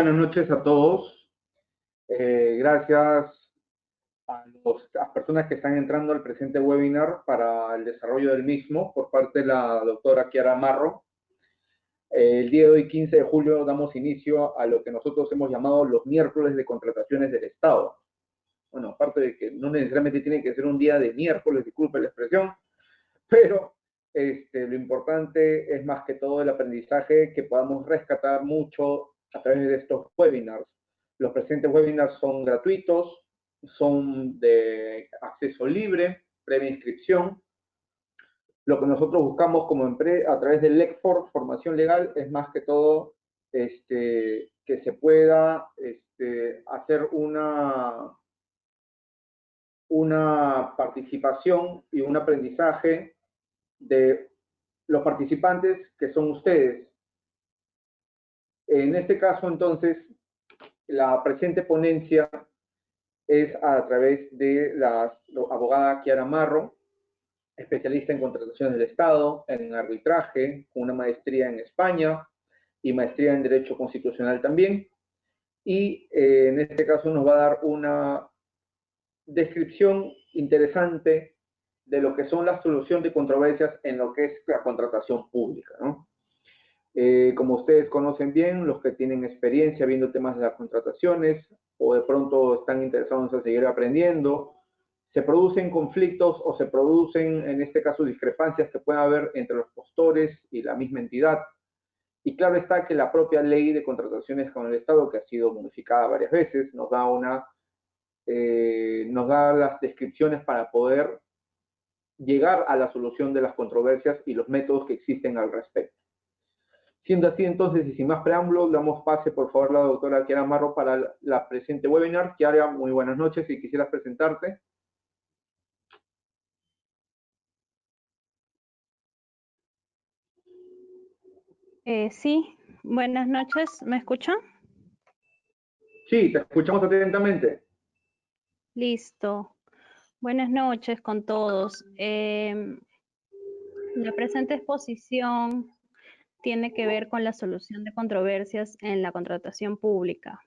buenas noches a todos. Gracias a las personas que están entrando al presente webinar para el desarrollo del mismo por parte de la doctora Kiara Marro. El día de hoy, 15 de julio, damos inicio a lo que nosotros hemos llamado los miércoles de contrataciones del Estado. Bueno, aparte de que no necesariamente tiene que ser un día de miércoles, disculpe la expresión, pero lo importante es más que todo el aprendizaje que podamos rescatar mucho a través de estos webinars. Los presentes webinars son gratuitos, son de acceso libre, previa inscripción. Lo que nosotros buscamos como empresa a través del LECFOR, formación legal, es más que todo que se pueda hacer una participación y un aprendizaje de los participantes que son ustedes. En este caso, entonces, la presente ponencia es a través de la abogada Kiara Marro, especialista en contrataciones del Estado, en arbitraje, con una maestría en España y maestría en Derecho Constitucional también. Y en este caso nos va a dar una descripción interesante de lo que son la solución de controversias en lo que es la contratación pública, ¿no? Como ustedes conocen bien, los que tienen experiencia viendo temas de las contrataciones o de pronto están interesados en seguir aprendiendo, se producen conflictos o se producen, en este caso, discrepancias que pueden haber entre los postores y la misma entidad. Y claro está que la propia ley de contrataciones con el Estado, que ha sido modificada varias veces, nos da las descripciones para poder llegar a la solución de las controversias y los métodos que existen al respecto. Siendo así, entonces, y sin más preámbulos, damos pase, por favor, a la doctora Kiara Marro para la presente webinar. Kiara, muy buenas noches, si quisieras presentarte. Sí, buenas noches, ¿me escuchan? Sí, te escuchamos atentamente. Listo. Buenas noches con todos. La presente exposición tiene que ver con la solución de controversias en la contratación pública.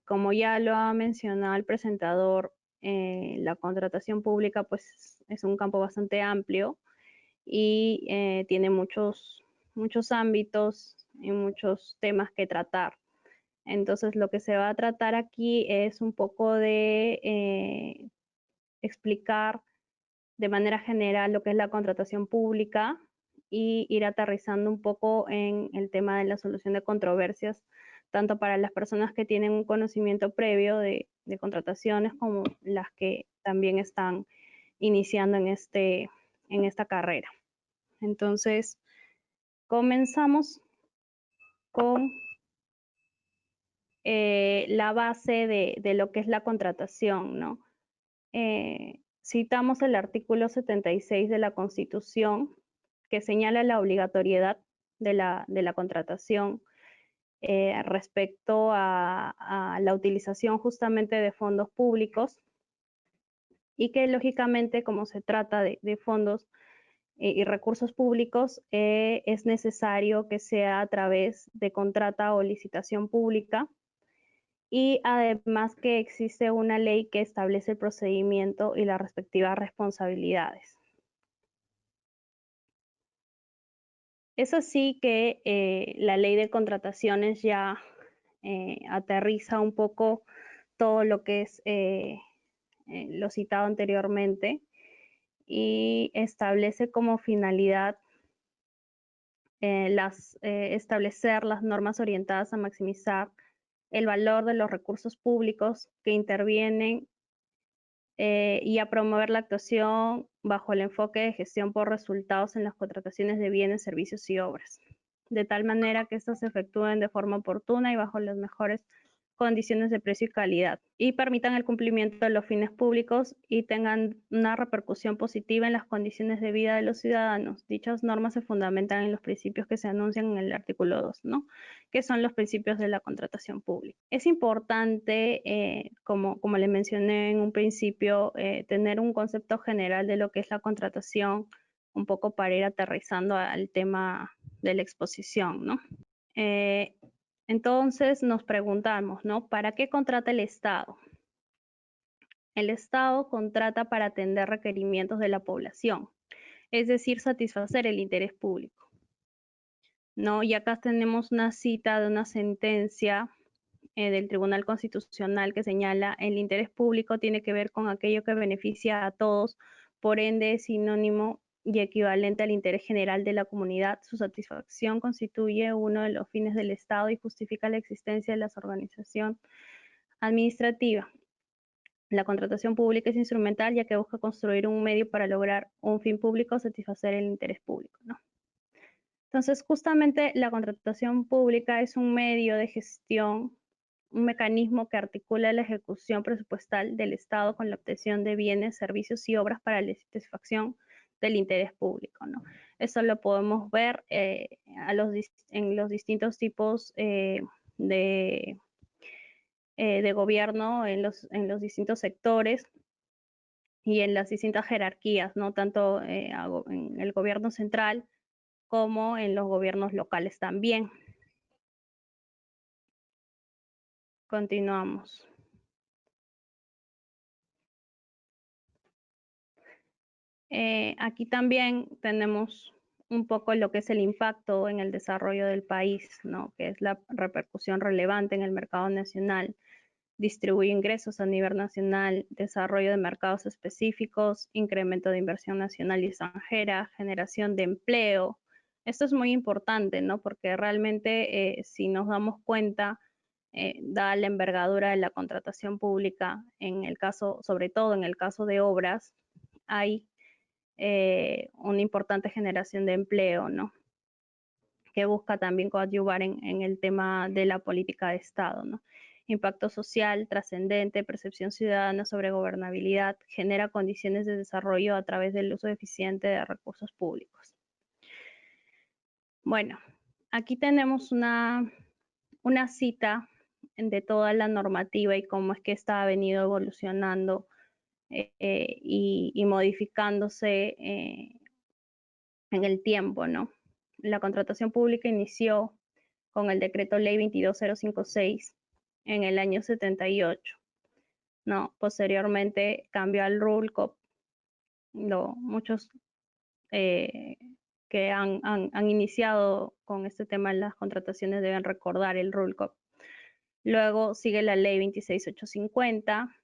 Como ya lo ha mencionado el presentador, la contratación pública pues es un campo bastante amplio y tiene muchos ámbitos y muchos temas que tratar. Entonces, lo que se va a tratar aquí es un poco de explicar de manera general lo que es la contratación pública y ir aterrizando un poco en el tema de la solución de controversias, tanto para las personas que tienen un conocimiento previo de contrataciones como las que también están iniciando en esta carrera. Entonces, comenzamos con la base de lo que es la contratación, ¿no? Citamos el artículo 76 de la Constitución, que señala la obligatoriedad de la contratación respecto a la utilización justamente de fondos públicos y que lógicamente, como se trata de fondos y recursos públicos, es necesario que sea a través de contrata o licitación pública, y además que existe una ley que establece el procedimiento y las respectivas responsabilidades. Es así que la ley de contrataciones ya aterriza un poco todo lo que es lo citado anteriormente y establece como finalidad establecer las normas orientadas a maximizar el valor de los recursos públicos que intervienen y a promover la actuación bajo el enfoque de gestión por resultados en las contrataciones de bienes, servicios y obras, de tal manera que éstas se efectúen de forma oportuna y bajo las mejores condiciones de precio y calidad, y permitan el cumplimiento de los fines públicos y tengan una repercusión positiva en las condiciones de vida de los ciudadanos. Dichas normas se fundamentan en los principios que se anuncian en el artículo 2, ¿no? Que son los principios de la contratación pública. Es importante, como le mencioné en un principio, tener un concepto general de lo que es la contratación, un poco para ir aterrizando al tema de la exposición, ¿no? Entonces nos preguntamos, ¿no? ¿Para qué contrata el Estado? El Estado contrata para atender requerimientos de la población, es decir, satisfacer el interés público, ¿no? Y acá tenemos una cita de una sentencia del Tribunal Constitucional que señala el interés público tiene que ver con aquello que beneficia a todos, por ende es sinónimo y equivalente al interés general de la comunidad. Su satisfacción constituye uno de los fines del Estado y justifica la existencia de la organización administrativa. La contratación pública es instrumental ya que busca construir un medio para lograr un fin público, satisfacer el interés público, ¿no? Entonces, justamente la contratación pública es un medio de gestión, un mecanismo que articula la ejecución presupuestal del Estado con la obtención de bienes, servicios y obras para la satisfacción del interés público, ¿no? Eso lo podemos ver en los distintos tipos de gobierno, en los distintos sectores y en las distintas jerarquías, ¿no? Tanto en el gobierno central como en los gobiernos locales también. Continuamos. Aquí también tenemos un poco lo que es el impacto en el desarrollo del país, ¿no? Que es la repercusión relevante en el mercado nacional, distribuye ingresos a nivel nacional, desarrollo de mercados específicos, incremento de inversión nacional y extranjera, generación de empleo. Esto es muy importante, ¿no? Porque realmente si nos damos cuenta, dada la envergadura de la contratación pública, en el caso, sobre todo en el caso de obras, hay una importante generación de empleo, ¿no? Que busca también coadyuvar en el tema de la política de Estado, ¿no? Impacto social, trascendente, percepción ciudadana sobre gobernabilidad, genera condiciones de desarrollo a través del uso eficiente de recursos públicos. Bueno, aquí tenemos una cita de toda la normativa y cómo es que esta ha venido evolucionando y modificándose en el tiempo, ¿no? La contratación pública inició con el decreto ley 22056 en el año 78, ¿no? Posteriormente cambió al RULCOP. Muchos que han iniciado con este tema en las contrataciones deben recordar el RULCOP. Luego sigue la ley 26850,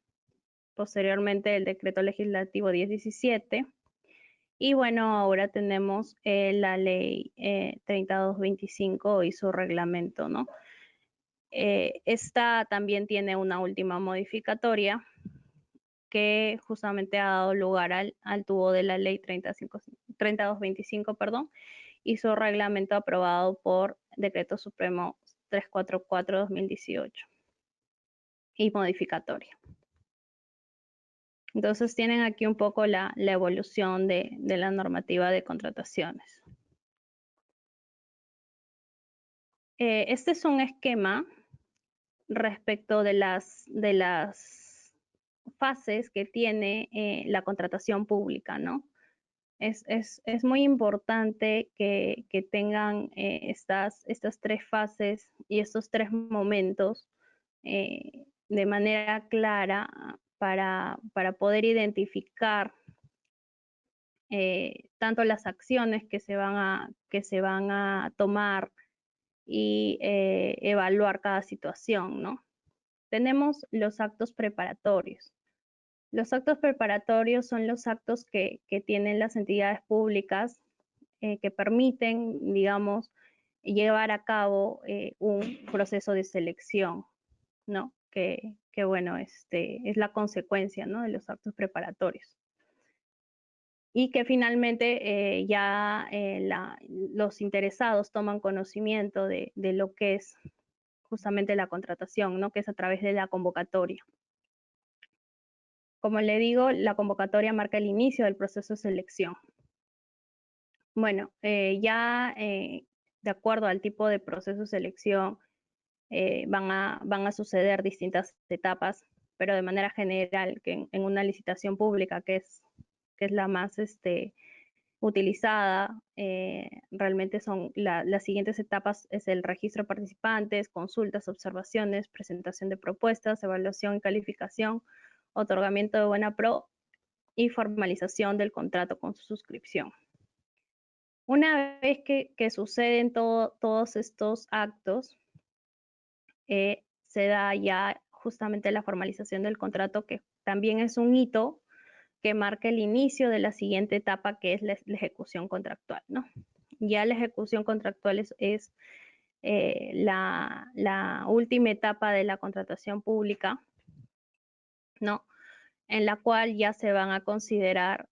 posteriormente el decreto legislativo 1017, y bueno, ahora tenemos la ley 3225 y su reglamento, ¿no? Esta también tiene una última modificatoria que justamente ha dado lugar al tubo de la ley 3225, perdón, y su reglamento aprobado por Decreto Supremo 344-2018 y modificatoria. Entonces tienen aquí un poco la evolución de la normativa de contrataciones. Este es un esquema respecto de las fases que tiene la contratación pública, ¿no? Es muy importante que tengan estas tres fases y estos tres momentos de manera clara para poder identificar tanto las acciones que se van a tomar y evaluar cada situación, ¿no? Tenemos los actos preparatorios. Los actos preparatorios son los actos que tienen las entidades públicas que permiten, digamos, llevar a cabo un proceso de selección, ¿no? Que bueno, es la consecuencia, ¿no? De los actos preparatorios. Y que finalmente ya los interesados toman conocimiento de lo que es justamente la contratación, ¿no? Que es a través de la convocatoria. Como le digo, la convocatoria marca el inicio del proceso de selección. Bueno, de acuerdo al tipo de proceso de selección, van a suceder distintas etapas, pero de manera general, que en una licitación pública, que es la más utilizada. Realmente son las siguientes etapas: es el registro de participantes, consultas, observaciones, presentación de propuestas, evaluación y calificación, otorgamiento de buena pro y formalización del contrato con su suscripción. Una vez que suceden todos estos actos, se da ya justamente la formalización del contrato, que también es un hito que marca el inicio de la siguiente etapa, que es la ejecución contractual, ¿no? Ya la ejecución contractual es la última etapa de la contratación pública, ¿no? En la cual ya se van a considerar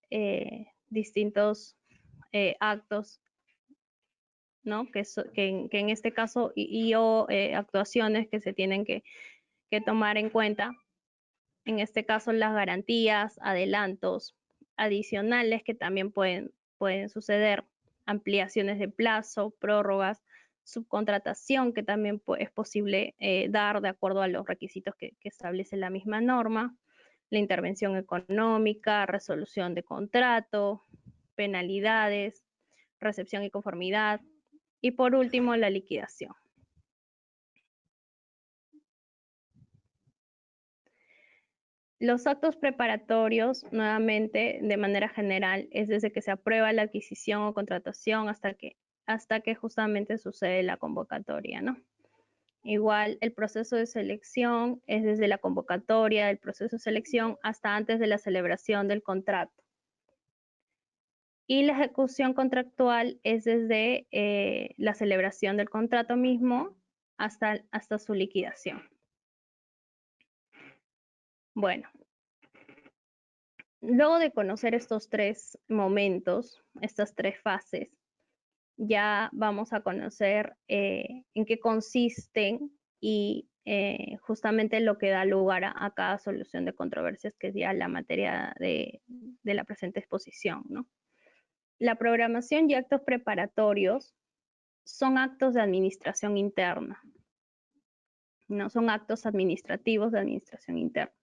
distintos actos, ¿no? Que en este caso actuaciones que se tienen que tomar en cuenta. En este caso, las garantías, adelantos adicionales que también pueden suceder, ampliaciones de plazo, prórrogas, subcontratación que también es posible dar de acuerdo a los requisitos que establece la misma norma, la intervención económica, resolución de contrato, penalidades, recepción y conformidad, y por último, la liquidación. Los actos preparatorios, nuevamente, de manera general, es desde que se aprueba la adquisición o contratación hasta que justamente sucede la convocatoria, ¿no? Igual, el proceso de selección es desde la convocatoria del proceso de selección hasta antes de la celebración del contrato. Y la ejecución contractual es desde la celebración del contrato mismo hasta su liquidación. Bueno, luego de conocer estos tres momentos, estas tres fases, ya vamos a conocer en qué consisten y justamente lo que da lugar a cada solución de controversias, que es ya la materia de la presente exposición, ¿no? La programación y actos preparatorios son actos de administración interna, no son actos administrativos de administración interna.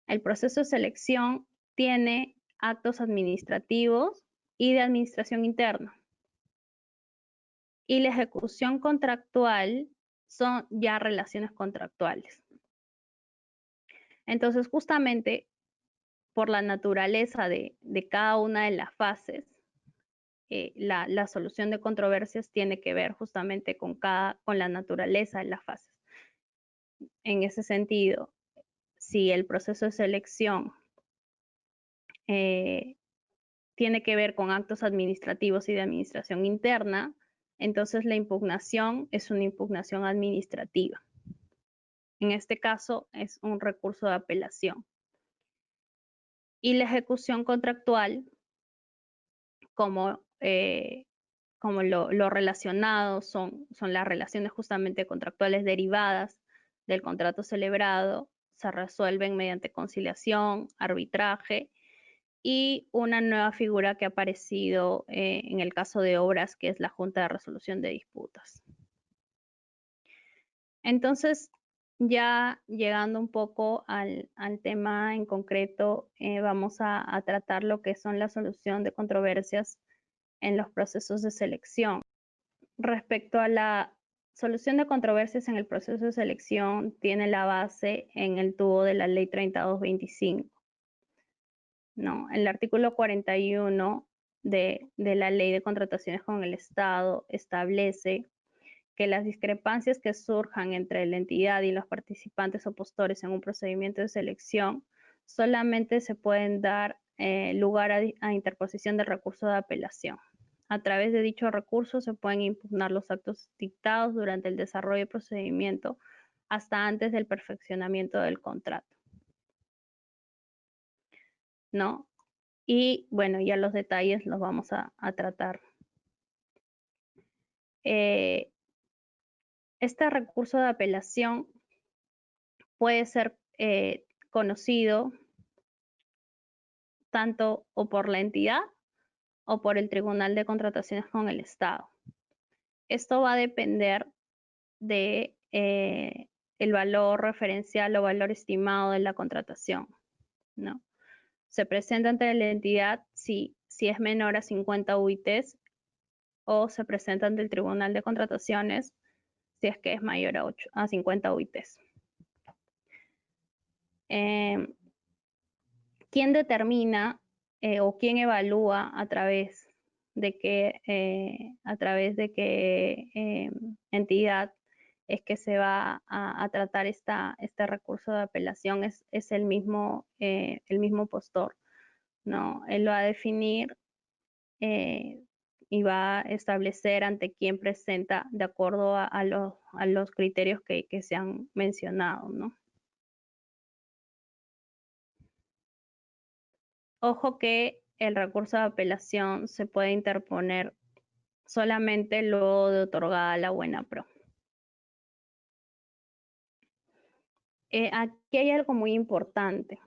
El proceso de selección tiene actos administrativos y de administración interna. Y la ejecución contractual son ya relaciones contractuales. Entonces, justamente por la naturaleza de cada una de las fases, la solución de controversias tiene que ver justamente con la naturaleza de las fases. En ese sentido, si el proceso de selección tiene que ver con actos administrativos y de administración interna, entonces la impugnación es una impugnación administrativa. En este caso es un recurso de apelación. Y la ejecución contractual, como lo relacionado son las relaciones justamente contractuales derivadas del contrato celebrado, se resuelven mediante conciliación, arbitraje y una nueva figura que ha aparecido en el caso de obras, que es la Junta de Resolución de Disputas. Entonces, ya llegando un poco al tema en concreto, vamos a tratar lo que son la solución de controversias en los procesos de selección. Respecto a la solución de controversias en el proceso de selección, tiene la base en el tubo de la Ley 3225. ¿No? El artículo 41 de la Ley de Contrataciones con el Estado establece que las discrepancias que surjan entre la entidad y los participantes opostores en un procedimiento de selección solamente se pueden dar lugar a interposición del recurso de apelación. A través de dicho recurso se pueden impugnar los actos dictados durante el desarrollo del procedimiento hasta antes del perfeccionamiento del contrato, ¿no? Y bueno, ya los detalles los vamos a tratar. Este recurso de apelación puede ser conocido tanto o por la entidad o por el Tribunal de Contrataciones con el Estado. Esto va a depender de el valor referencial o valor estimado de la contratación, ¿no? Se presenta ante la entidad si si es menor a 50 UITs o se presenta ante el Tribunal de Contrataciones si es que es mayor a 50 UITs. ¿Quién determina o quién evalúa a través de qué entidad es que se va a tratar este recurso de apelación? Es el mismo postor, ¿no? Él va a definir y va a establecer ante quién presenta de acuerdo a los criterios que se han mencionado, ¿no? Ojo que el recurso de apelación se puede interponer solamente luego de otorgada la buena pro. Aquí hay algo muy importante.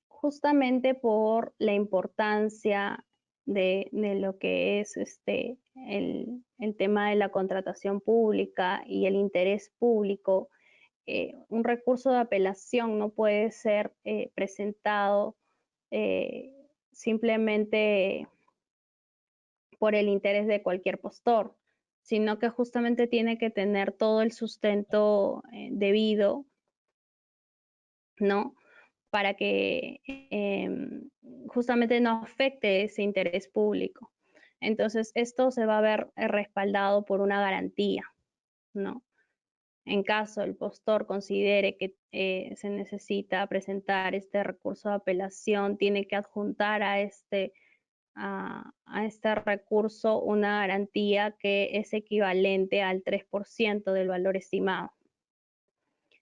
Justamente por la importancia de lo que es el tema de la contratación pública y el interés público, un recurso de apelación no puede ser presentado simplemente por el interés de cualquier postor, sino que justamente tiene que tener todo el sustento debido, ¿no? Para que justamente no afecte ese interés público. Entonces, esto se va a ver respaldado por una garantía, ¿no? En caso el postor considere que se necesita presentar este recurso de apelación, tiene que adjuntar a este recurso una garantía que es equivalente al 3% del valor estimado.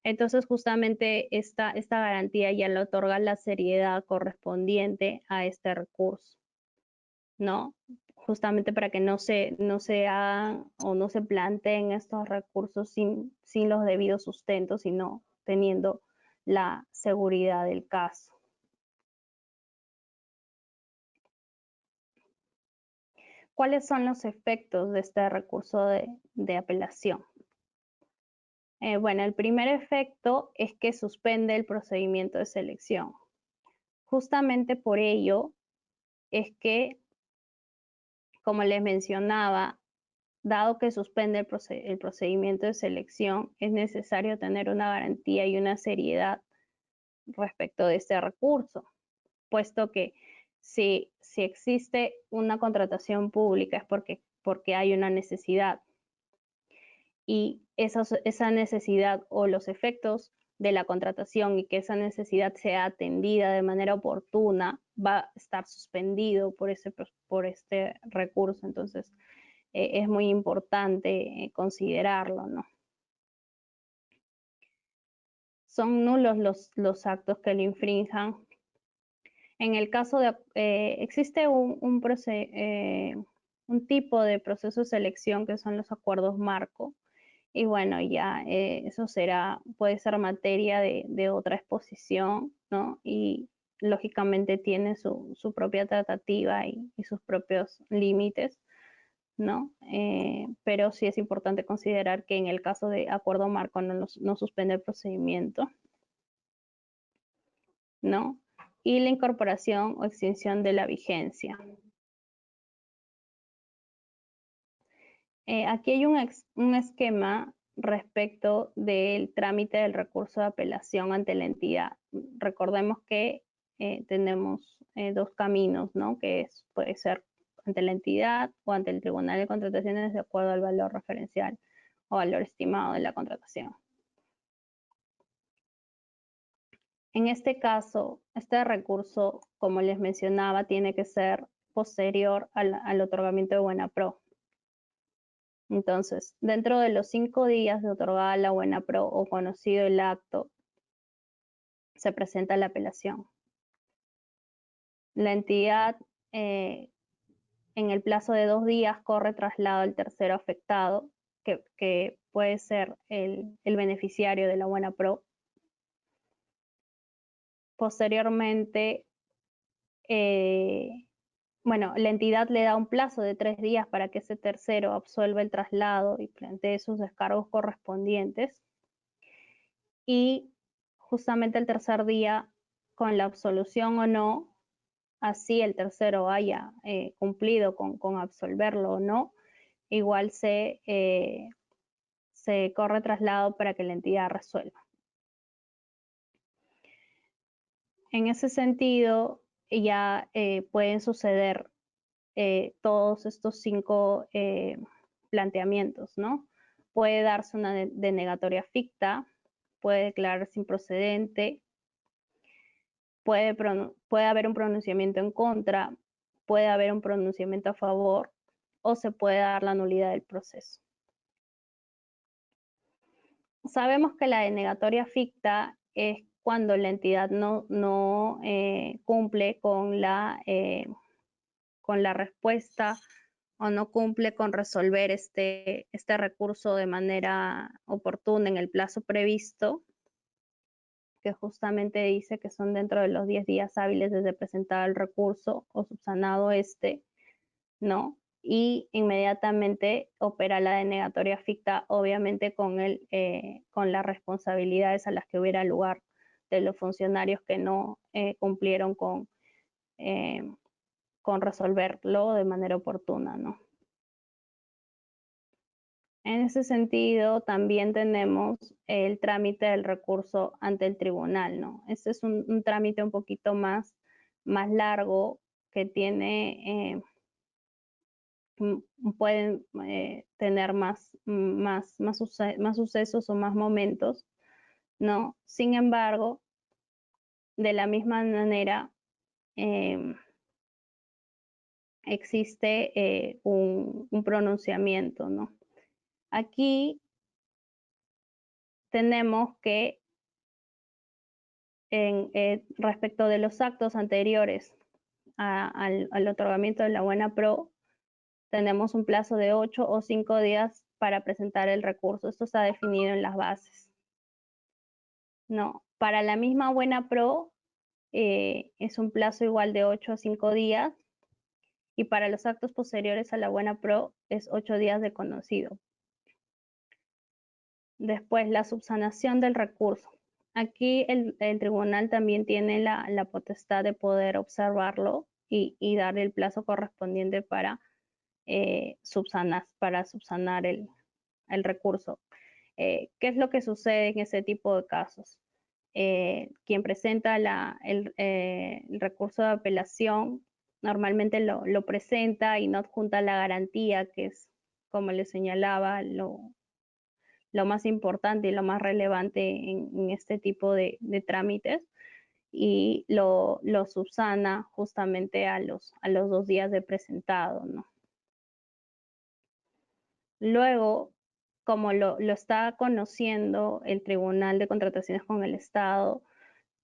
Entonces, justamente esta garantía ya le otorga la seriedad correspondiente a este recurso, ¿no? Justamente para que no se hagan o no se planteen estos recursos sin los debidos sustentos, sino teniendo la seguridad del caso. ¿Cuáles son los efectos de este recurso de apelación? Bueno, el primer efecto es que suspende el procedimiento de selección. Justamente por ello es que, como les mencionaba, dado que suspende el procedimiento de selección, es necesario tener una garantía y una seriedad respecto de este recurso, puesto que si existe una contratación pública es porque hay una necesidad. Y esa necesidad o los efectos de la contratación y que esa necesidad sea atendida de manera oportuna va a estar suspendido por este recurso. Entonces, es muy importante considerarlo, ¿no? Son nulos los actos que lo infrinjan. En el caso de, existe un tipo de proceso de selección que son los acuerdos marco. Y bueno, ya eso puede ser materia de otra exposición, ¿no? Y lógicamente tiene su propia tratativa y sus propios límites, ¿no? Pero sí es importante considerar que en el caso de acuerdo marco no suspende el procedimiento, ¿no? Y la incorporación o extinción de la vigencia. Aquí hay un esquema respecto del trámite del recurso de apelación ante la entidad. Recordemos que tenemos dos caminos, ¿no? Que puede ser ante la entidad o ante el Tribunal de Contrataciones de acuerdo al valor referencial o valor estimado de la contratación. En este caso, este recurso, como les mencionaba, tiene que ser posterior al otorgamiento de buena pro. Entonces, dentro de los 5 días de otorgada la buena pro o conocido el acto, se presenta la apelación. La entidad, en el plazo de 2 días, corre traslado al tercero afectado, que puede ser el beneficiario de la buena pro. Posteriormente, bueno, la entidad le da un plazo de 3 días para que ese tercero absuelva el traslado y plantee sus descargos correspondientes. Y justamente el tercer día, con la absolución o no, así el tercero haya cumplido con absolverlo o no, igual se corre traslado para que la entidad resuelva. En ese sentido, ya pueden suceder todos estos 5 planteamientos, ¿no? Puede darse una denegatoria ficta, puede declararse improcedente, puede haber un pronunciamiento en contra, puede haber un pronunciamiento a favor o se puede dar la nulidad del proceso. Sabemos que la denegatoria ficta es cuando la entidad no cumple con la respuesta o no cumple con resolver este recurso de manera oportuna en el plazo previsto, que justamente dice que son dentro de los 10 días hábiles desde presentar el recurso o subsanado ¿no? Y inmediatamente opera la denegatoria ficta, obviamente con las responsabilidades a las que hubiera lugar de los funcionarios que no cumplieron con resolverlo de manera oportuna, ¿no? En ese sentido, también tenemos el trámite del recurso ante el tribunal, ¿no? Este es un trámite un poquito más largo que tiene, pueden tener más sucesos o más momentos, ¿no? Sin embargo, de la misma manera, existe un pronunciamiento, ¿no? Aquí tenemos que, respecto de los actos anteriores al otorgamiento de la buena pro, tenemos un plazo de 8 o 5 días para presentar el recurso. Esto está definido en las bases. No, para la misma buena pro es un plazo igual de 8 a 5 días y para los actos posteriores a la buena pro es 8 días de conocido. Después, la subsanación del recurso. Aquí el tribunal también tiene la potestad de poder observarlo y dar el plazo correspondiente para subsanar el recurso. ¿Qué es lo que sucede en ese tipo de casos? Quien presenta el recurso de apelación normalmente lo presenta y no adjunta la garantía, que es, como les señalaba, lo más importante y lo más relevante en este tipo de trámites, y lo subsana justamente a los 2 días de presentado, ¿no? Luego, como lo está conociendo el Tribunal de Contrataciones con el Estado,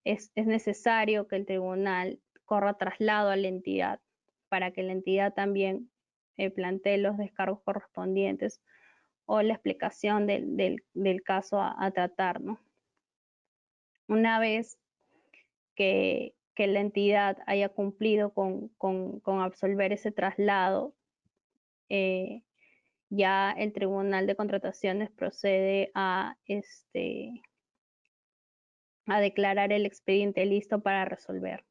es necesario que el tribunal corra traslado a la entidad para que la entidad también plantee los descargos correspondientes o la explicación del caso a tratar, ¿no? Una vez que la entidad haya cumplido con absolver ese traslado, ya el Tribunal de Contrataciones procede a declarar el expediente listo para resolver.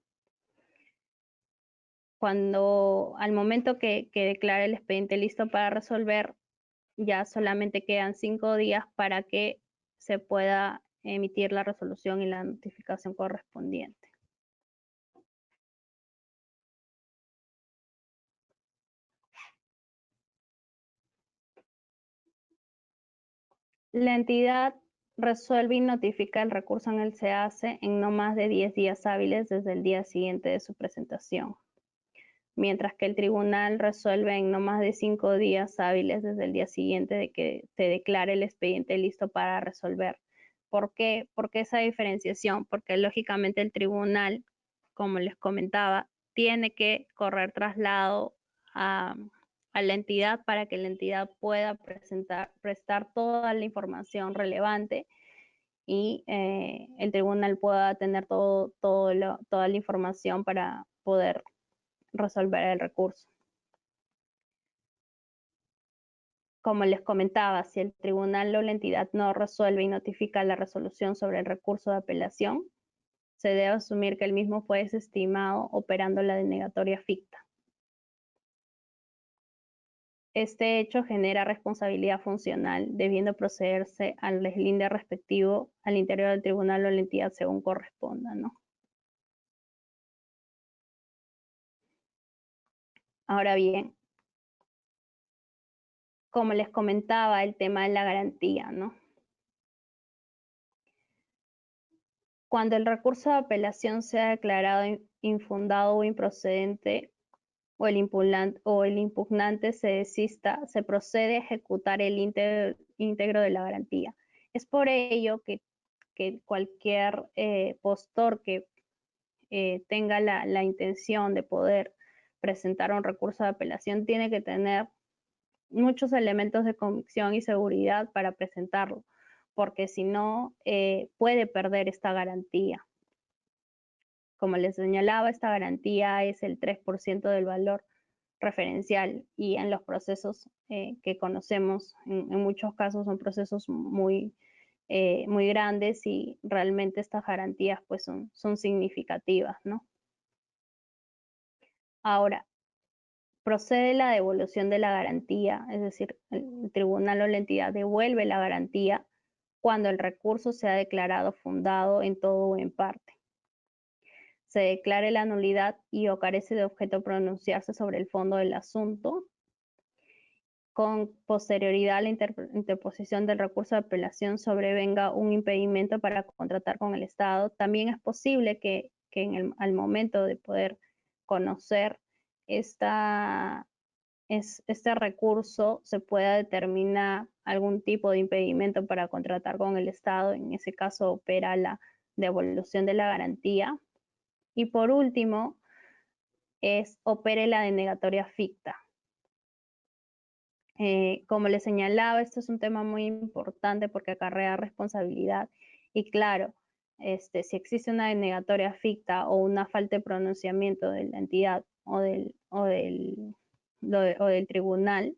Al momento que declare el expediente listo para resolver, ya solamente quedan 5 días para que se pueda emitir la resolución y la notificación correspondiente. La entidad resuelve y notifica el recurso en el SEACE en no más de 10 días hábiles desde el día siguiente de su presentación, mientras que el tribunal resuelve en no más de 5 días hábiles desde el día siguiente de que te declare el expediente listo para resolver. ¿Por qué? ¿Por qué esa diferenciación? Porque lógicamente el tribunal, como les comentaba, tiene que correr traslado a la entidad para que la entidad pueda prestar toda la información relevante y el tribunal pueda tener toda la información para poder resolver el recurso. Como les comentaba, si el tribunal o la entidad no resuelve y notifica la resolución sobre el recurso de apelación, se debe asumir que el mismo fue desestimado operando la denegatoria ficta. Este hecho genera responsabilidad funcional, debiendo procederse al deslinde respectivo al interior del tribunal o la entidad según corresponda, ¿no? Ahora bien, como les comentaba, el tema de la garantía, ¿no? Cuando el recurso de apelación sea declarado infundado o improcedente o el impugnante se desista, se procede a ejecutar el íntegro de la garantía. Es por ello que cualquier postor que tenga la intención de poder presentar un recurso de apelación tiene que tener muchos elementos de convicción y seguridad para presentarlo, porque si no, puede perder esta garantía. Como les señalaba, esta garantía es el 3% del valor referencial y en los procesos que conocemos, en muchos casos son procesos muy grandes y realmente estas garantías pues son significativas, ¿no? Ahora, procede la devolución de la garantía, es decir, el tribunal o la entidad devuelve la garantía cuando el recurso sea declarado fundado en todo o en parte. Se declare la nulidad y o carece de objeto pronunciarse sobre el fondo del asunto. Con posterioridad a la interposición del recurso de apelación sobrevenga un impedimento para contratar con el Estado. También es posible que al momento de poder conocer este recurso se pueda determinar algún tipo de impedimento para contratar con el Estado. En ese caso opera la devolución de la garantía. Y por último, opere la denegatoria ficta. Como les señalaba, esto es un tema muy importante porque acarrea responsabilidad. Y claro, si existe una denegatoria ficta o una falta de pronunciamiento de la entidad o del tribunal,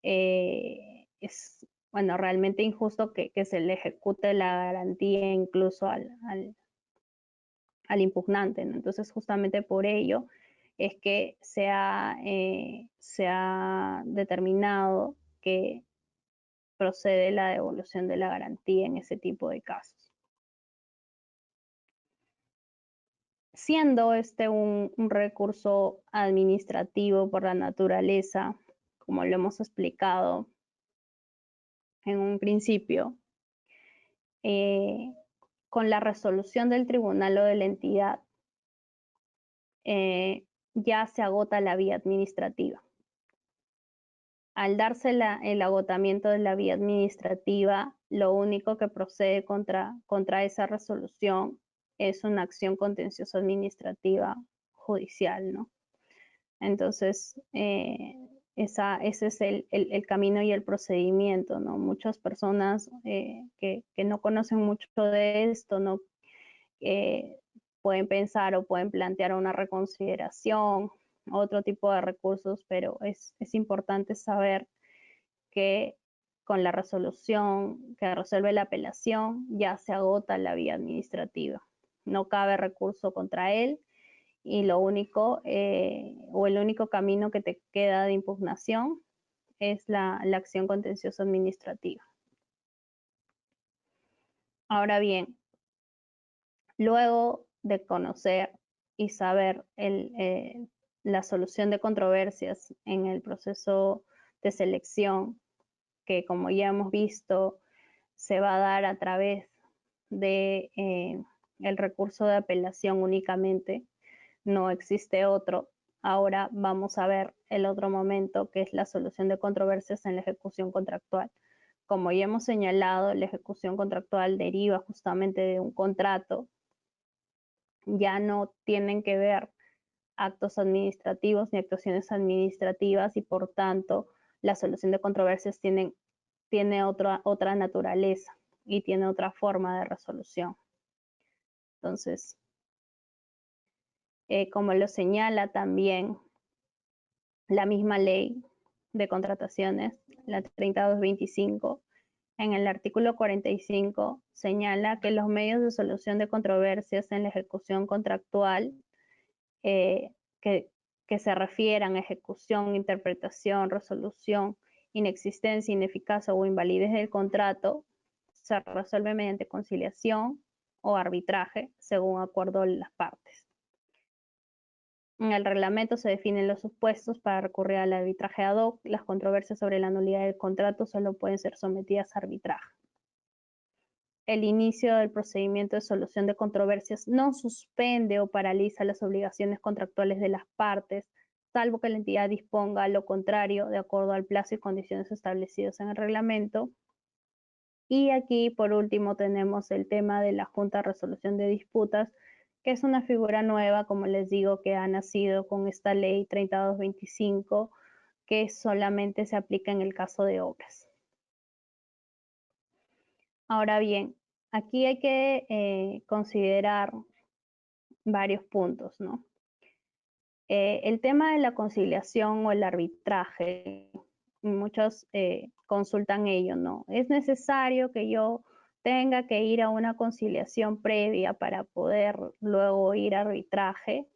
es realmente injusto que se le ejecute la garantía incluso al impugnante, ¿no? Entonces, justamente por ello es que se ha determinado que procede la devolución de la garantía en ese tipo de casos. Siendo este un recurso administrativo por la naturaleza, como lo hemos explicado en un principio, con la resolución del tribunal o de la entidad, ya se agota la vía administrativa. Al darse el agotamiento de la vía administrativa, lo único que procede contra esa resolución es una acción contenciosa administrativa judicial, ¿no? Entonces, ese es el camino y el procedimiento, ¿no? Muchas personas que no conocen mucho de esto, ¿no? Pueden pensar o pueden plantear una reconsideración, otro tipo de recursos, pero es importante saber que con la resolución que resuelve la apelación ya se agota la vía administrativa. No cabe recurso contra él y lo único o el único camino que te queda de impugnación es la acción contenciosa administrativa. Ahora bien, luego de conocer y saber la solución de controversias en el proceso de selección, que como ya hemos visto, se va a dar a través de el recurso de apelación únicamente, no existe otro. Ahora vamos a ver el otro momento, que es la solución de controversias en la ejecución contractual. Como ya hemos señalado, la ejecución contractual deriva justamente de un contrato. Ya no tienen que ver actos administrativos ni actuaciones administrativas y por tanto la solución de controversias tiene otra naturaleza y tiene otra forma de resolución. Entonces, como lo señala también la misma ley de contrataciones, la 3225, en el artículo 45 señala que los medios de solución de controversias en la ejecución contractual que se refieran a ejecución, interpretación, resolución, inexistencia, ineficacia o invalidez del contrato se resuelve mediante conciliación o arbitraje según acuerdo de las partes. En el reglamento se definen los supuestos para recurrir al arbitraje ad hoc. Las controversias sobre la nulidad del contrato solo pueden ser sometidas a arbitraje. El inicio del procedimiento de solución de controversias no suspende o paraliza las obligaciones contractuales de las partes, salvo que la entidad disponga lo contrario de acuerdo al plazo y condiciones establecidos en el reglamento. Y aquí, por último, tenemos el tema de la Junta de Resolución de Disputas, que es una figura nueva, como les digo, que ha nacido con esta ley 3225, que solamente se aplica en el caso de obras. Ahora bien, aquí hay que considerar varios puntos, ¿no? El tema de la conciliación o el arbitraje, muchos consultan ello, ¿no? ¿Es necesario que yo tenga que ir a una conciliación previa para poder luego ir a arbitraje?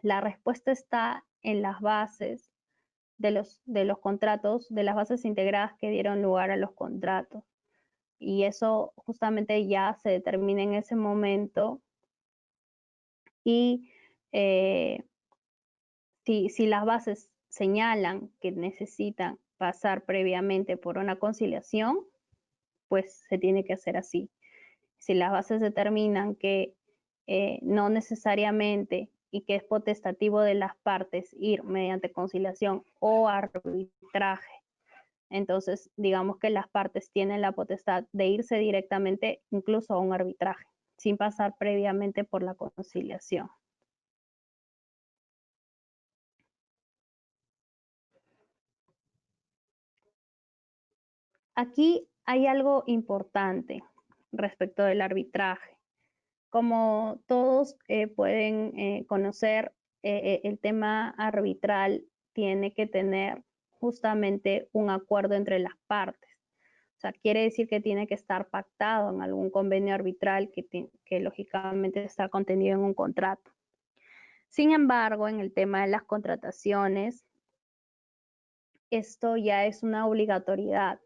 La respuesta está en las bases de los contratos, de las bases integradas que dieron lugar a los contratos. Y eso justamente ya se determina en ese momento. Y si las bases señalan que necesitan pasar previamente por una conciliación, pues se tiene que hacer así. Si las bases determinan que no necesariamente y que es potestativo de las partes ir mediante conciliación o arbitraje, entonces digamos que las partes tienen la potestad de irse directamente incluso a un arbitraje, sin pasar previamente por la conciliación. Aquí hay algo importante respecto del arbitraje. Como todos pueden conocer, el tema arbitral tiene que tener justamente un acuerdo entre las partes. O sea, quiere decir que tiene que estar pactado en algún convenio arbitral que lógicamente está contenido en un contrato. Sin embargo, en el tema de las contrataciones, esto ya es una obligatoriedad.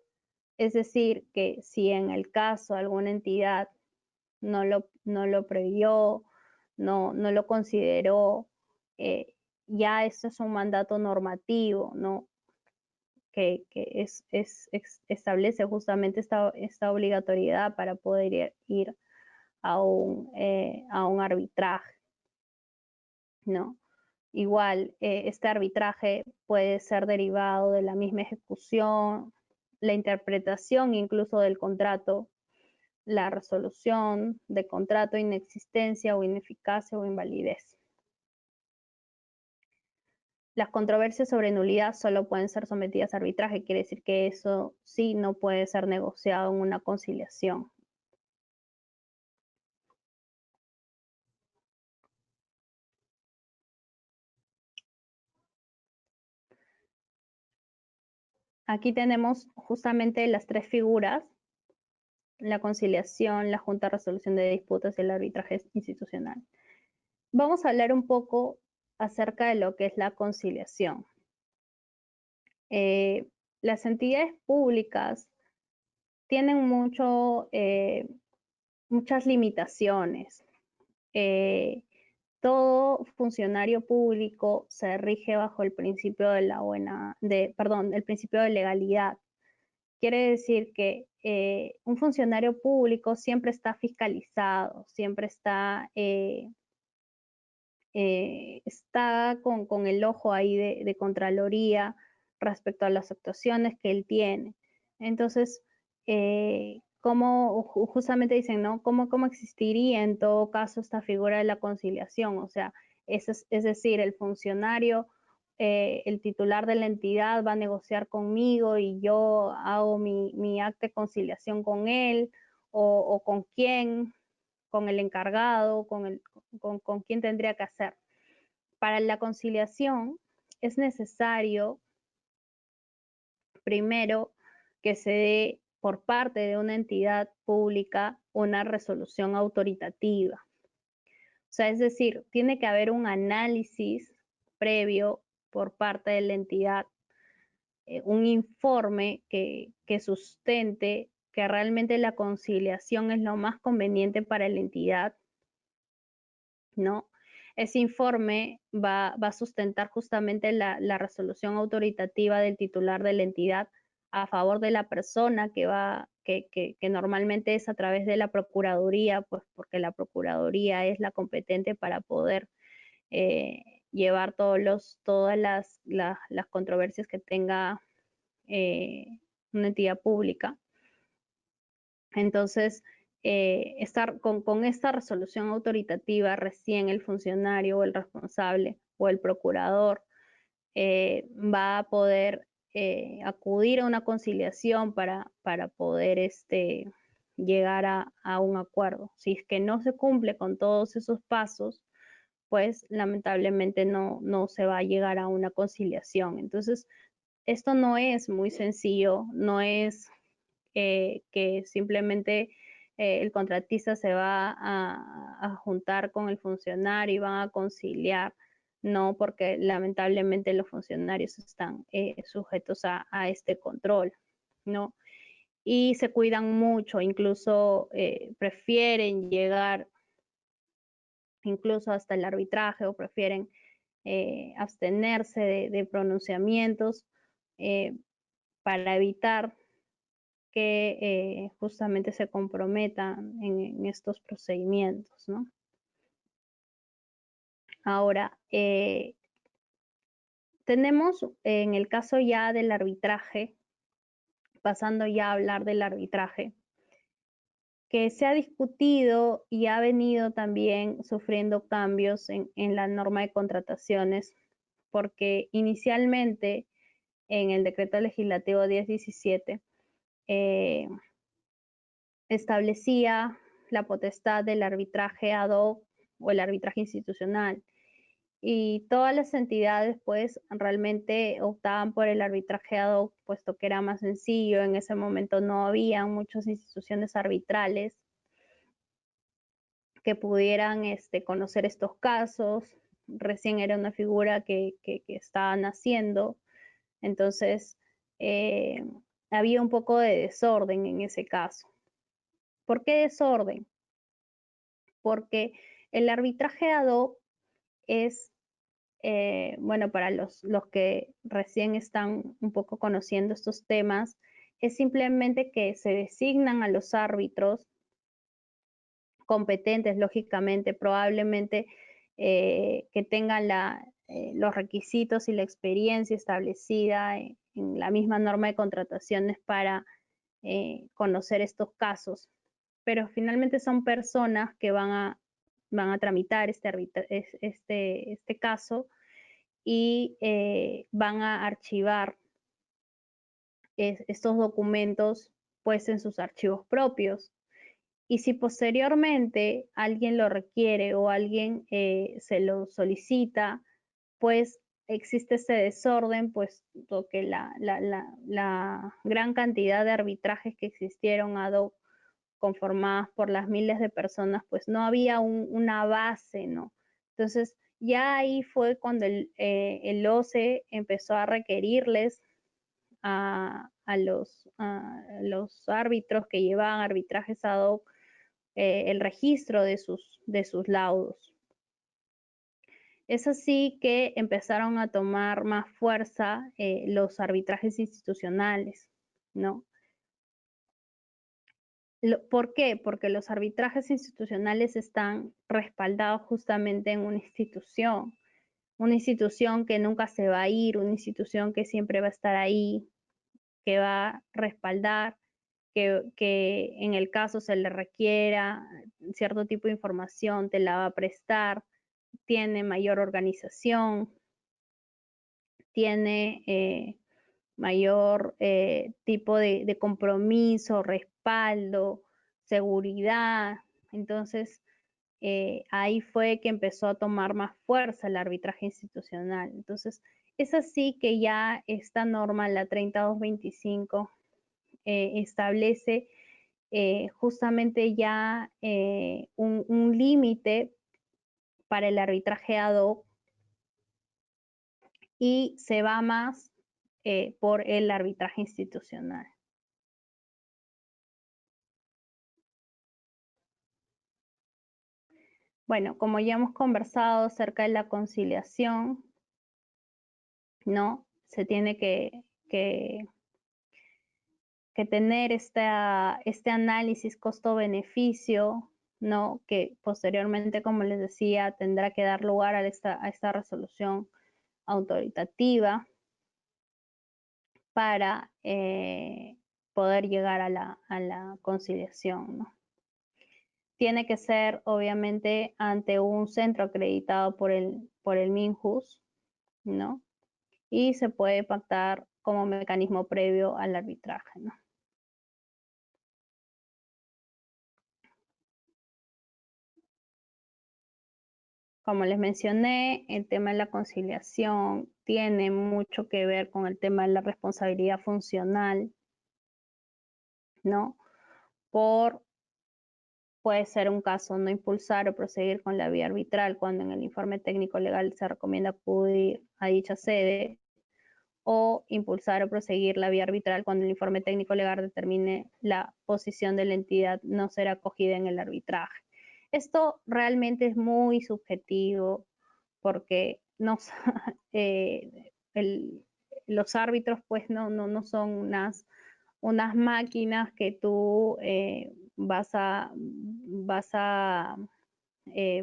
Es decir, que si en el caso alguna entidad no lo previó, no lo consideró, ya esto es un mandato normativo, ¿no? Que establece justamente esta obligatoriedad para poder ir a un arbitraje, ¿no? Igual, este arbitraje puede ser derivado de la misma ejecución, la interpretación incluso del contrato, la resolución de contrato, inexistencia o ineficacia o invalidez. Las controversias sobre nulidad solo pueden ser sometidas a arbitraje, quiere decir que eso sí no puede ser negociado en una conciliación. Aquí tenemos justamente las tres figuras: la conciliación, la Junta de Resolución de Disputas y el arbitraje institucional. Vamos a hablar un poco acerca de lo que es la conciliación. Las entidades públicas tienen muchas limitaciones. Todo funcionario público se rige bajo el principio el principio de legalidad. Quiere decir que un funcionario público siempre está fiscalizado, siempre está con el ojo ahí de Contraloría respecto a las actuaciones que él tiene. Entonces, justamente dicen, ¿no? ¿Cómo existiría en todo caso esta figura de la conciliación? O sea, es decir, el funcionario, el titular de la entidad va a negociar conmigo y yo hago mi acta de conciliación con él, o con quién, con el encargado, con quién tendría que hacer. Para la conciliación es necesario primero que se dé por parte de una entidad pública una resolución autoritativa. O sea, es decir, tiene que haber un análisis previo por parte de la entidad, un informe que sustente que realmente la conciliación es lo más conveniente para la entidad, ¿no? Ese informe va a sustentar justamente la resolución autoritativa del titular de la entidad a favor de la persona que normalmente es a través de la Procuraduría, pues porque la Procuraduría es la competente para poder llevar todas las controversias que tenga una entidad pública. Entonces, estar con esta resolución autoritativa, recién el funcionario o el responsable o el procurador va a poder acudir a una conciliación para poder llegar a un acuerdo. Si es que no se cumple con todos esos pasos, pues lamentablemente no se va a llegar a una conciliación. Entonces, esto no es muy sencillo, no es que simplemente el contratista se va a juntar con el funcionario y van a conciliar. No, porque lamentablemente los funcionarios están sujetos a este control, ¿no? Y se cuidan mucho, incluso prefieren llegar incluso hasta el arbitraje o prefieren abstenerse de pronunciamientos para evitar que justamente se comprometan en estos procedimientos, ¿no? Ahora, tenemos en el caso ya del arbitraje, pasando ya a hablar del arbitraje, que se ha discutido y ha venido también sufriendo cambios en la norma de contrataciones, porque inicialmente en el decreto legislativo 1017 establecía la potestad del arbitraje ad hoc o el arbitraje institucional. Y todas las entidades pues realmente optaban por el arbitraje ad hoc, puesto que era más sencillo. En ese momento no había muchas instituciones arbitrales que pudieran conocer estos casos. Recién era una figura que estaba naciendo. Entonces, había un poco de desorden en ese caso. ¿Por qué desorden? Porque el arbitraje ad hoc es, bueno, para los que recién están un poco conociendo estos temas, es simplemente que se designan a los árbitros competentes, lógicamente, probablemente que tengan los requisitos y la experiencia establecida en la misma norma de contrataciones para conocer estos casos. Pero finalmente son personas que van a tramitar este caso y van a archivar estos documentos pues en sus archivos propios. Y si posteriormente alguien lo requiere o alguien se lo solicita, pues existe ese desorden, pues que la gran cantidad de arbitrajes que existieron ad hoc conformadas por las miles de personas, pues no había una base, ¿no? Entonces, ya ahí fue cuando el OCE empezó a requerirles a los árbitros que llevaban arbitrajes ad hoc el registro de sus laudos. Es así que empezaron a tomar más fuerza los arbitrajes institucionales, ¿no? ¿Por qué? Porque los arbitrajes institucionales están respaldados justamente en una institución que nunca se va a ir, una institución que siempre va a estar ahí, que va a respaldar, que en el caso se le requiera cierto tipo de información, te la va a prestar, tiene mayor organización, tiene mayor tipo de compromiso, respaldo, seguridad. Entonces, ahí fue que empezó a tomar más fuerza el arbitraje institucional. Entonces, es así que ya esta norma, la 3225, establece justamente ya un límite para el arbitraje ad hoc y se va más por el arbitraje institucional. Bueno, como ya hemos conversado acerca de la conciliación, ¿no? Se tiene que tener este análisis costo-beneficio, ¿no? Que posteriormente, como les decía, tendrá que dar lugar a esta resolución autoritativa para poder llegar a la conciliación, ¿no? Tiene que ser, obviamente, ante un centro acreditado por el MINJUS, ¿no? Y se puede pactar como mecanismo previo al arbitraje, ¿no? Como les mencioné, el tema de la conciliación tiene mucho que ver con el tema de la responsabilidad funcional, ¿no? Puede ser un caso no impulsar o proseguir con la vía arbitral cuando en el informe técnico legal se recomienda acudir a dicha sede, o impulsar o proseguir la vía arbitral cuando el informe técnico legal determine la posición de la entidad no ser acogida en el arbitraje. Esto realmente es muy subjetivo porque no, los árbitros pues no son unas máquinas que tú vas a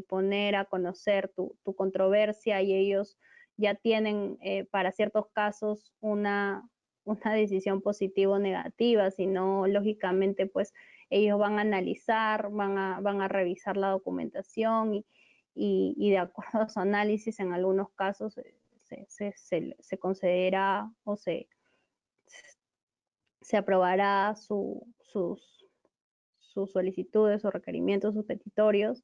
poner a conocer tu controversia y ellos ya tienen para ciertos casos una decisión positiva o negativa, sino lógicamente pues ellos van a analizar, van a revisar la documentación y de acuerdo a su análisis en algunos casos se concederá o se aprobará sus solicitudes o requerimientos, sus petitorios,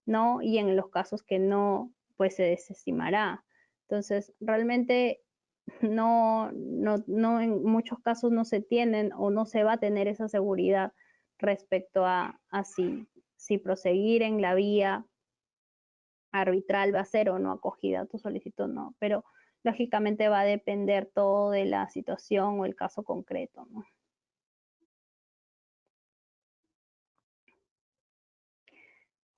¿no? Y en los casos que no, pues se desestimará. Entonces, realmente no en muchos casos no se tienen o no se va a tener esa seguridad respecto a si proseguir en la vía arbitral va a ser o no acogida tu solicitud, no, pero lógicamente va a depender todo de la situación o el caso concreto, ¿no?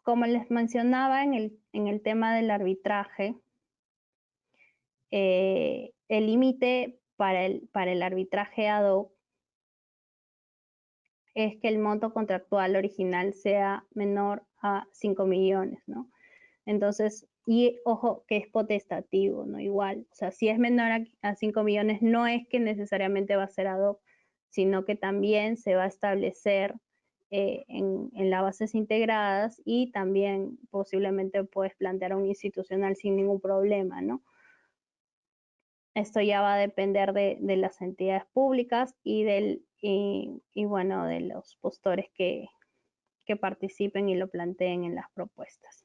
Como les mencionaba en el tema del arbitraje, el límite para el arbitraje ad hoc es que el monto contractual original sea menor a 5 millones, ¿no? Entonces, y ojo que es potestativo, ¿no? Igual, o sea, si es menor a 5 millones, no es que necesariamente va a ser ad hoc, sino que también se va a establecer en las bases integradas y también posiblemente puedes plantear un institucional sin ningún problema, ¿no? Esto ya va a depender de las entidades públicas y bueno, de los postores que participen y lo planteen en las propuestas.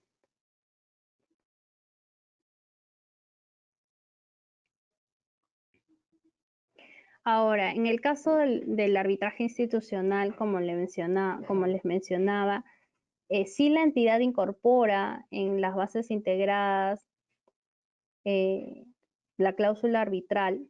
Ahora, en el caso del arbitraje institucional, como les mencionaba, si la entidad incorpora en las bases integradas la cláusula arbitral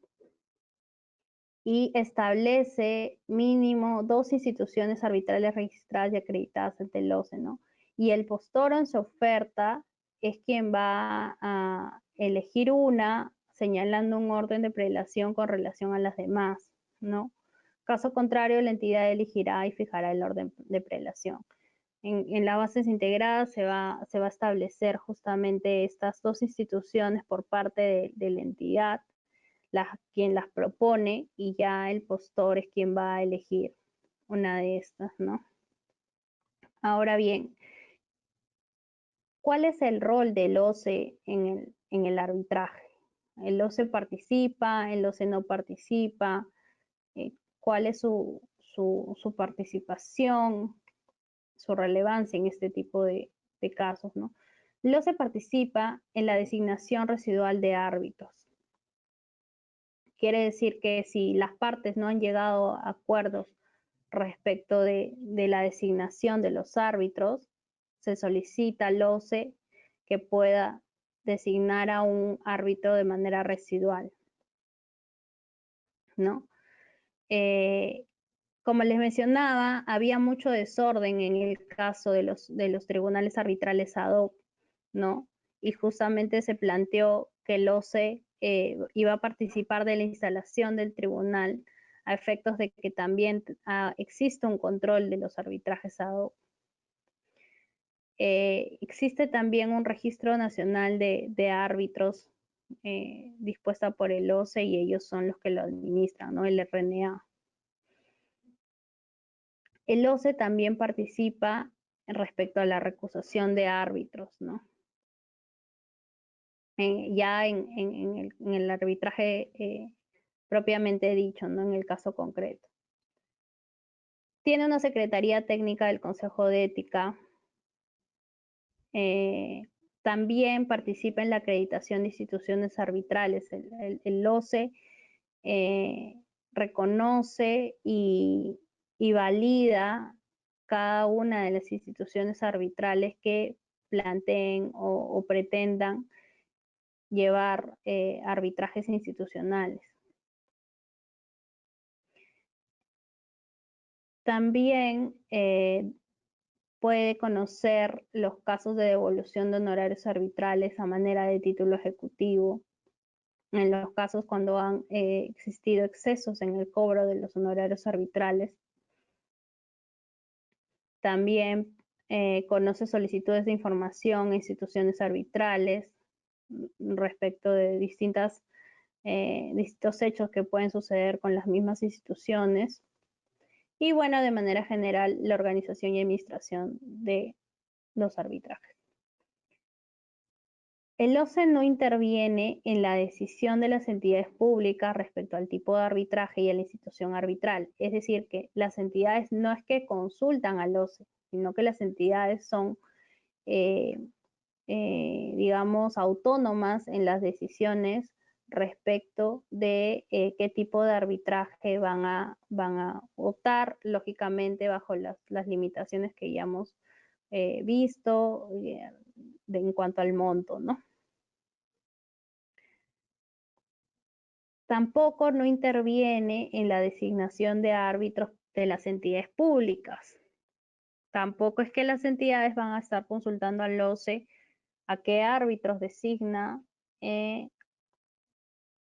y establece mínimo 2 instituciones arbitrales registradas y acreditadas ante el OCE, ¿no? Y el postor en su oferta es quien va a elegir una, señalando un orden de prelación con relación a las demás, ¿no? Caso contrario, la entidad elegirá y fijará el orden de prelación. En las bases integradas se va a establecer justamente estas 2 instituciones por parte de la entidad, quien las propone, y ya el postor es quien va a elegir una de estas, ¿no? Ahora bien, ¿cuál es el rol del OCE en el arbitraje? ¿El OCE participa? ¿El OCE no participa? ¿Cuál es su participación, su relevancia en este tipo de casos, ¿no? El OCE participa en la designación residual de árbitros, quiere decir que si las partes no han llegado a acuerdos respecto de la designación de los árbitros, se solicita al OCE que pueda designar a un árbitro de manera residual, ¿no? Como les mencionaba, había mucho desorden en el caso de los tribunales arbitrales ad hoc, ¿no? Y justamente se planteó que el OCE iba a participar de la instalación del tribunal a efectos de que también existe un control de los arbitrajes ad hoc. Existe también un registro nacional de árbitros dispuesta por el OCE y ellos son los que lo administran, ¿no? El RNA. El OCE también participa respecto a la recusación de árbitros, ¿no? Ya en el arbitraje propiamente dicho, ¿no? En el caso concreto. Tiene una Secretaría Técnica del Consejo de Ética. También participa en la acreditación de instituciones arbitrales. El OCE reconoce y valida cada una de las instituciones arbitrales que planteen o pretendan llevar arbitrajes institucionales. También puede conocer los casos de devolución de honorarios arbitrales a manera de título ejecutivo, en los casos cuando han existido excesos en el cobro de los honorarios arbitrales. También conoce solicitudes de información a instituciones arbitrales respecto de distintos hechos que pueden suceder con las mismas instituciones. Y bueno, de manera general, la organización y administración de los arbitrajes. El OCE no interviene en la decisión de las entidades públicas respecto al tipo de arbitraje y a la institución arbitral. Es decir, que las entidades no es que consultan al OCE, sino que las entidades son, digamos, autónomas en las decisiones respecto de qué tipo de arbitraje van a optar, lógicamente bajo las limitaciones que ya hemos visto en cuanto al monto, ¿no? Tampoco no interviene en la designación de árbitros de las entidades públicas. Tampoco es que las entidades van a estar consultando al OCE a qué árbitros designa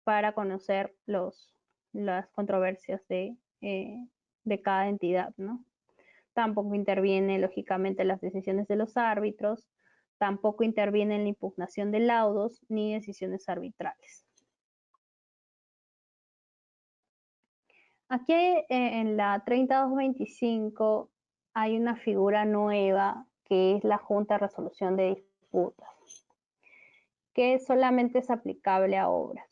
para conocer las controversias de cada entidad, ¿no? Tampoco interviene, lógicamente, en las decisiones de los árbitros, tampoco interviene en la impugnación de laudos ni decisiones arbitrales. Aquí en la 3225 hay una figura nueva que es la Junta de Resolución de Disputas, que solamente es aplicable a obras.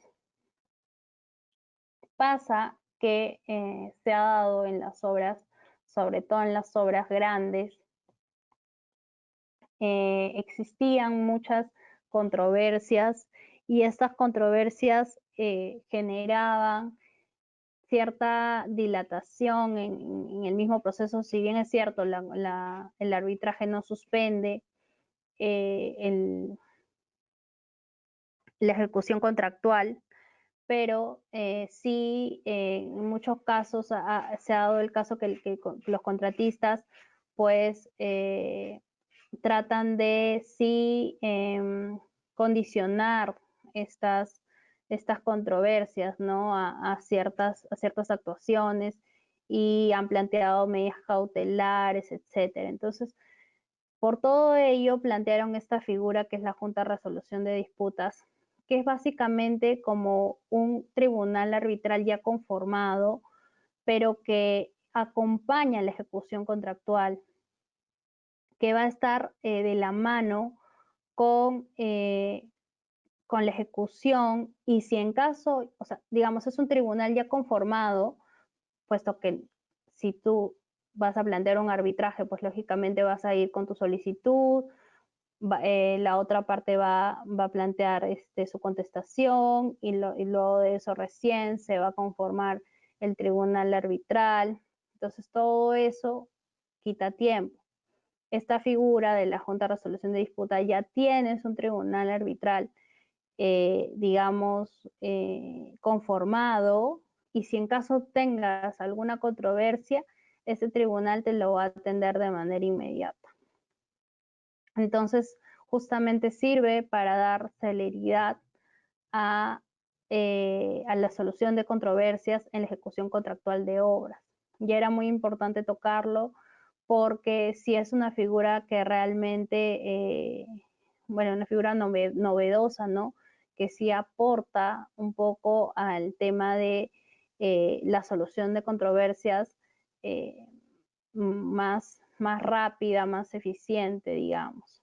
Pasa que se ha dado en las obras, sobre todo en las obras grandes, existían muchas controversias y estas controversias generaban cierta dilatación en el mismo proceso. Si bien es cierto, el arbitraje no suspende la ejecución contractual, pero sí en muchos casos se ha dado el caso que los contratistas pues tratan de sí condicionar estas controversias, ¿no? a ciertas actuaciones y han planteado medidas cautelares, etcétera. Entonces, por todo ello, plantearon esta figura que es la Junta de Resolución de Disputas, que es básicamente como un tribunal arbitral ya conformado, pero que acompaña la ejecución contractual, que va a estar de la mano con la ejecución, y si en caso, o sea, digamos, es un tribunal ya conformado, puesto que si tú vas a plantear un arbitraje, pues lógicamente vas a ir con tu solicitud, la otra parte va a plantear su contestación y luego de eso recién se va a conformar el tribunal arbitral. Entonces todo eso quita tiempo. Esta figura de la Junta de Resolución de Disputa ya tienes un tribunal arbitral, digamos, conformado, y si en caso tengas alguna controversia, ese tribunal te lo va a atender de manera inmediata. Entonces, justamente sirve para dar celeridad a la solución de controversias en la ejecución contractual de obras. Ya era muy importante tocarlo porque si es una figura que realmente, bueno, una figura novedosa, ¿no? Que sí aporta un poco al tema de la solución de controversias más rápida, más eficiente, digamos.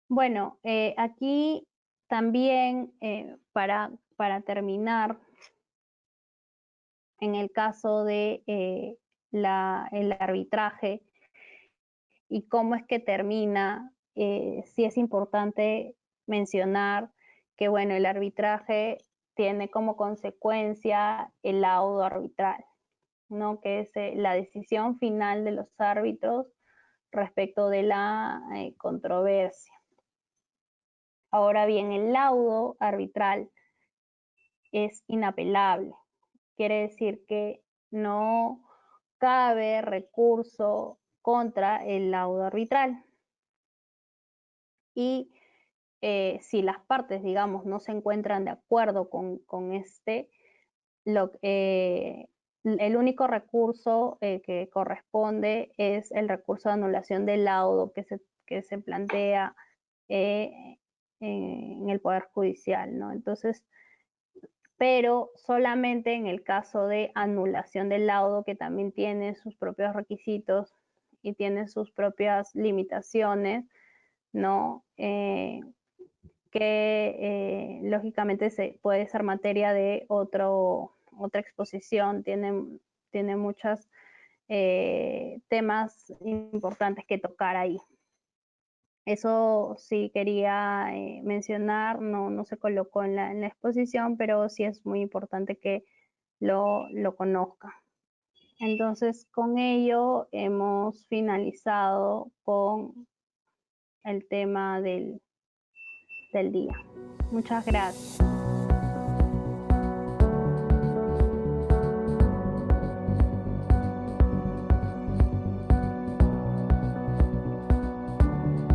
Bueno, aquí también para terminar, en el caso de el arbitraje y cómo es que termina, sí es importante mencionar que, bueno, el arbitraje tiene como consecuencia el laudo arbitral, ¿no? Que es la decisión final de los árbitros respecto de la controversia. Ahora bien, el laudo arbitral es inapelable. Quiere decir que no cabe recurso contra el laudo arbitral. Y si las partes, digamos, no se encuentran de acuerdo con el único recurso que corresponde es el recurso de anulación del laudo que se plantea en el Poder Judicial, ¿no? Entonces, pero solamente en el caso de anulación del laudo, que también tiene sus propios requisitos y tiene sus propias limitaciones, ¿no? Que lógicamente puede ser materia de otra exposición, tiene muchos temas importantes que tocar ahí. Eso sí quería mencionar, no se colocó en la exposición, pero sí es muy importante que lo conozca. Entonces, con ello hemos finalizado con el tema del día. Muchas gracias.